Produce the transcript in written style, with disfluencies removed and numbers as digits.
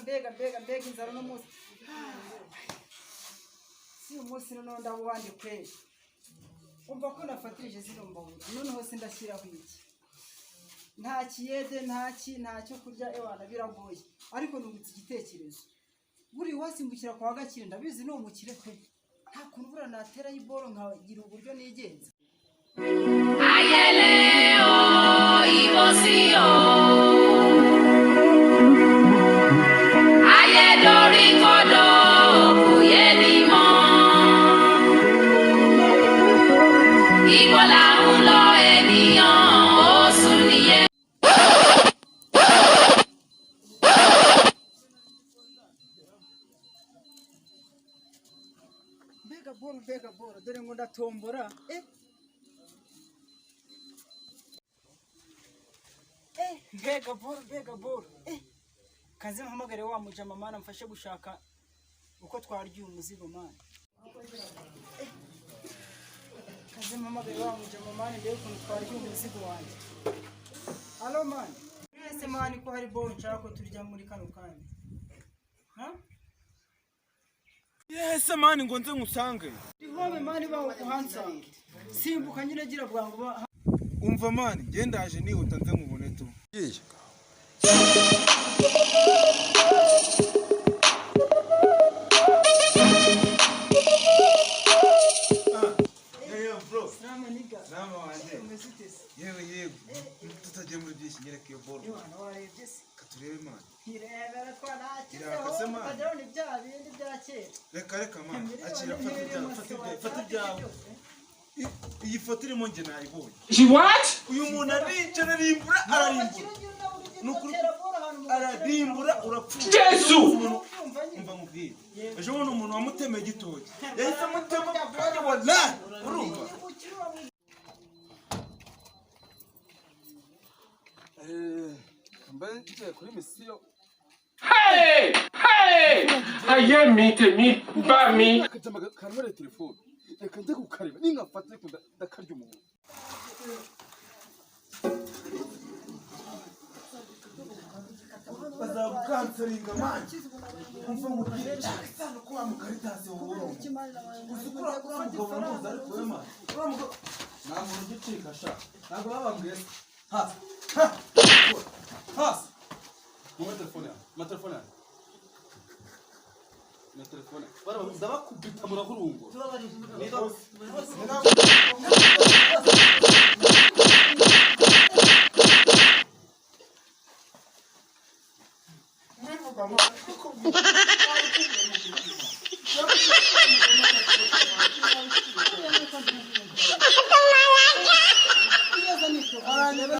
mbega inzara no munsi si umunsi none ndabandi kweli umva ko nafatirije zino mbabuzi noneho se ndashyiraho iki nta kiyede ntacyo kurya ewana biragoye ariko nungutse igitekerezo buri wasimbukira kwa Gakire ndabizi no umukire pe nta kuntu bura natera y'iboro nkagira uburyo nigenza ayeleo ibosio ayedori kodo kuyenimo ibola ulo eniyan osuniye mbega boro dore ngo ndatombora mbega boro kaze mpamagare wa mujama mana mfashe gushaka uko twarya umuzigo mana kaze mpamagare wa mujama mana ndebe ukuntu twarya umuzigo wanjye alo mana mwese mani ko hari boro nshaka ko turya muri kano kanya Yes mani ngo nze ngusange ihome mani bawo kuhansange simbuka nyine gira bwangu umva mani ngendaje nihuta nze nkubone tu yewe tutagiye muri byinshi nyereka iyo boro katurebe mani irebera ko irakase mani kajyaho ni bya bindi bya kera reka mani akira fata ibyawe iyi foto irimo nge nayibonye uyu muntu aricara arimbura ararimbura urapfuye Yesu umva mubwire ejo buno umuntu wamutemeye igitoki yahise amutema kandi wallahi urumva mbe ngiye kuri misiyo aye mite ba mi kanwere telefone reka njye kukareba ningafata ariko ndakarya umuntu bazagukansaringa manje umva mubwire cyane ko wamukaritase wowe uzikura umugabo muza ariko we manje uramugo nta muntu ugicika sha ntabwo babambwiye hasi mu telefone na telefone ndabakubita murahurungo